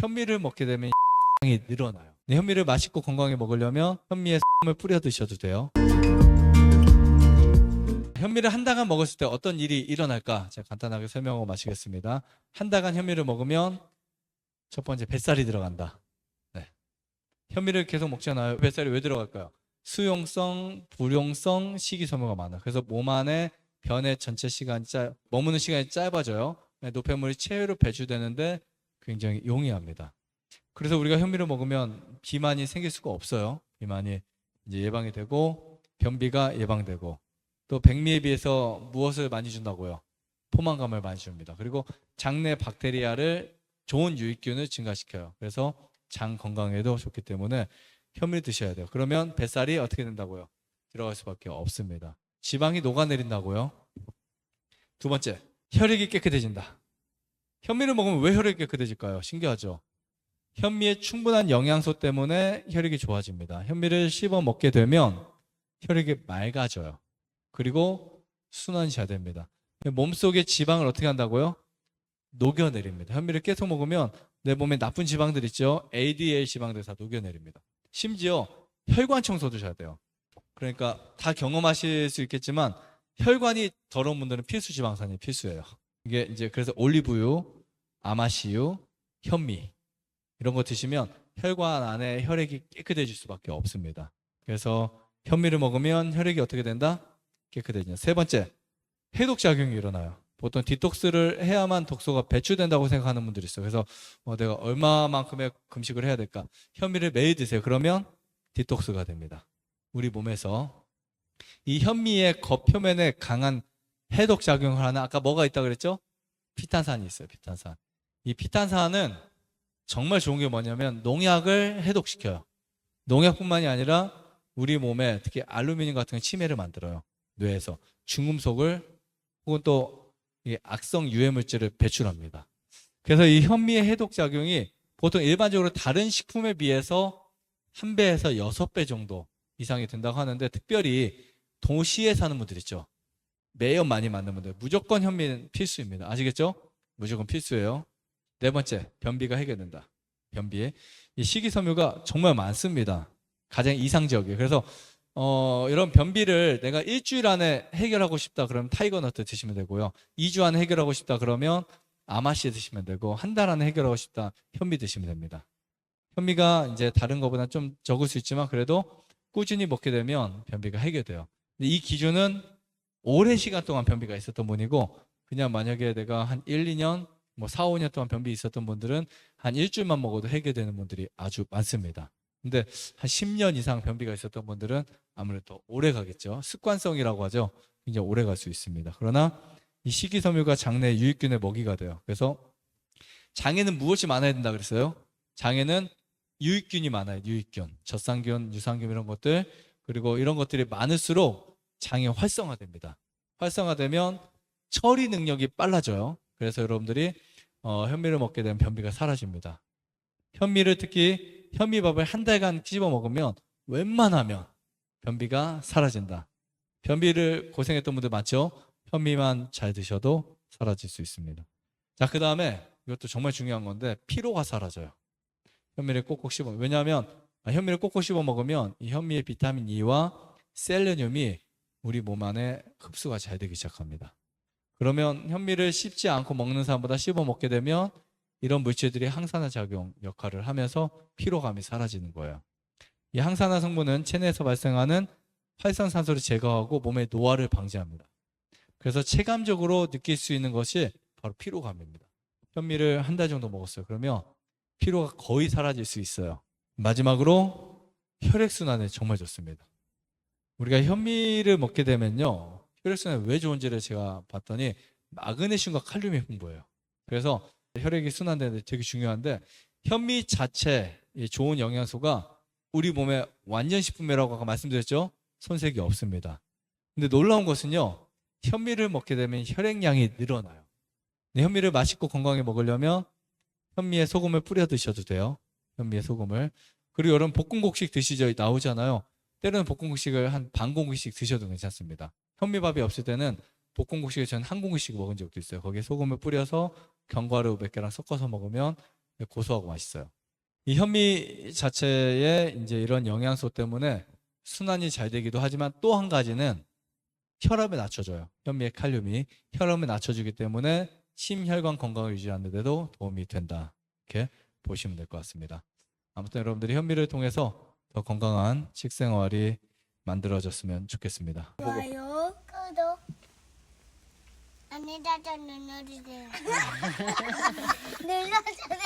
현미를 먹게 되면 양이 늘어나요. 현미를 맛있고 건강하게 먹으려면 현미에 을 뿌려 드셔도 돼요. 현미를 한 달간 먹었을 때 어떤 일이 일어날까? 제가 간단하게 설명하고 마치겠습니다. 한 달간 현미를 먹으면 첫 번째 뱃살이 들어간다. 네. 현미를 계속 먹잖아요. 뱃살이 왜 들어갈까요? 수용성, 불용성 식이섬유가 많아요. 그래서 몸 안에 변의 전체 시간이 머무는 시간이 짧아져요. 노폐물이 체외로 배출되는데 굉장히 용이합니다. 그래서 우리가 현미를 먹으면 비만이 생길 수가 없어요. 비만이 이제 예방이 되고 변비가 예방되고 또 백미에 비해서 무엇을 많이 준다고요? 포만감을 많이 줍니다. 그리고 장내 박테리아를 좋은 유익균을 증가시켜요. 그래서 장 건강에도 좋기 때문에 현미를 드셔야 돼요. 그러면 뱃살이 어떻게 된다고요? 들어갈 수밖에 없습니다. 지방이 녹아내린다고요. 두 번째, 혈액이 깨끗해진다. 현미를 먹으면 왜 혈액이 깨끗해질까요? 신기하죠? 현미에 충분한 영양소 때문에 혈액이 좋아집니다. 현미를 씹어 먹게 되면 혈액이 맑아져요. 그리고 순환이 잘 됩니다. 몸속의 지방을 어떻게 한다고요? 녹여내립니다. 현미를 계속 먹으면 내 몸에 나쁜 지방들 있죠? ADL 지방들 다 녹여내립니다. 심지어 혈관 청소도 잘 돼요. 그러니까 다 경험하실 수 있겠지만 혈관이 더러운 분들은 필수 지방산이 필수예요. 이게 이제 그래서 올리브유, 아마씨유, 현미 이런 거 드시면 혈관 안에 혈액이 깨끗해질 수밖에 없습니다. 그래서 현미를 먹으면 혈액이 어떻게 된다? 깨끗해진다. 세 번째, 해독작용이 일어나요. 보통 디톡스를 해야만 독소가 배출된다고 생각하는 분들이 있어요. 그래서 내가 얼마만큼의 금식을 해야 될까? 현미를 매일 드세요. 그러면 디톡스가 됩니다. 우리 몸에서 이 현미의 겉표면에 강한 해독작용을 하는 아까 뭐가 있다고 그랬죠? 피탄산이 있어요. 피탄산. 이 피탄산은 정말 좋은 게 뭐냐면 농약을 해독시켜요. 농약뿐만이 아니라 우리 몸에 특히 알루미늄 같은 건 치매를 만들어요. 뇌에서 중금속을 혹은 또 악성 유해물질을 배출합니다. 그래서 이 현미의 해독작용이 보통 일반적으로 다른 식품에 비해서 1배에서 6배 정도 이상이 된다고 하는데 특별히 도시에 사는 분들 있죠. 매연 많이 맞는 분들 무조건 현미는 필수입니다. 아시겠죠? 무조건 필수예요. 네 번째, 변비가 해결된다. 변비에 이 식이섬유가 정말 많습니다. 가장 이상적이에요. 그래서 이런 변비를 내가 일주일 안에 해결하고 싶다 그러면 타이거너트 드시면 되고요. 2주 안에 해결하고 싶다 그러면 아마씨 드시면 되고 한 달 안에 해결하고 싶다 현미 드시면 됩니다. 현미가 이제 다른 것보다 좀 적을 수 있지만 그래도 꾸준히 먹게 되면 변비가 해결돼요. 근데 이 기준은 오랜 시간 동안 변비가 있었던 분이고 그냥 만약에 내가 한 1, 2년, 4, 5년 동안 변비 있었던 분들은 한 일주일만 먹어도 해결되는 분들이 아주 많습니다. 근데 한 10년 이상 변비가 있었던 분들은 아무래도 오래 가겠죠. 습관성이라고 하죠. 굉장히 오래 갈 수 있습니다. 그러나 이 식이섬유가 장내 유익균의 먹이가 돼요. 그래서 장에는 무엇이 많아야 된다 그랬어요? 장에는 유익균이 많아요. 유익균, 젖산균, 유산균 이런 것들 그리고 이런 것들이 많을수록 장이 활성화됩니다. 활성화되면 처리 능력이 빨라져요. 그래서 여러분들이 현미를 먹게 되면 변비가 사라집니다. 현미를 특히 현미밥을 한 달간 씹어 먹으면 웬만하면 변비가 사라진다. 변비를 고생했던 분들 많죠? 현미만 잘 드셔도 사라질 수 있습니다. 자, 그 다음에 이것도 정말 중요한 건데 피로가 사라져요. 현미를 꼭꼭 씹어. 왜냐하면 현미를 꼭꼭 씹어 먹으면 이 현미의 비타민 E와 셀레늄이 우리 몸 안에 흡수가 잘 되기 시작합니다. 그러면 현미를 씹지 않고 먹는 사람보다 씹어 먹게 되면 이런 물질들이 항산화 작용 역할을 하면서 피로감이 사라지는 거예요. 이 항산화 성분은 체내에서 발생하는 활성산소를 제거하고 몸의 노화를 방지합니다. 그래서 체감적으로 느낄 수 있는 것이 바로 피로감입니다. 현미를 한 달 정도 먹었어요. 그러면 피로가 거의 사라질 수 있어요. 마지막으로 혈액순환에 정말 좋습니다. 우리가 현미를 먹게 되면요. 혈액순환이 왜 좋은지를 제가 봤더니 마그네슘과 칼륨이 풍부해요. 그래서 혈액이 순환되는데 되게 중요한데 현미 자체 좋은 영양소가 우리 몸에 완전식품이라고 아까 말씀드렸죠? 손색이 없습니다. 근데 놀라운 것은요. 현미를 먹게 되면 혈액량이 늘어나요. 현미를 맛있고 건강하게 먹으려면 현미에 소금을 뿌려 드셔도 돼요. 현미에 소금을. 그리고 여러분 볶음국식 드시죠? 나오잖아요. 때로는 볶음국식을 한 반 공기씩 드셔도 괜찮습니다. 현미밥이 없을 때는 볶음국식을 저는 한 공기씩 먹은 적도 있어요. 거기에 소금을 뿌려서 견과류 몇 개랑 섞어서 먹으면 고소하고 맛있어요. 이 현미 자체에 이제 이런 영양소 때문에 순환이 잘 되기도 하지만 또 한 가지는 혈압을 낮춰줘요. 현미의 칼륨이 혈압을 낮춰주기 때문에 심혈관 건강을 유지하는 데도 도움이 된다. 이렇게 보시면 될 것 같습니다. 아무튼 여러분들이 현미를 통해서 더 건강한 식생활이 만들어졌으면 좋겠습니다. 좋아요, 구독, 안내자전 눌러주세요. 눌러주세요.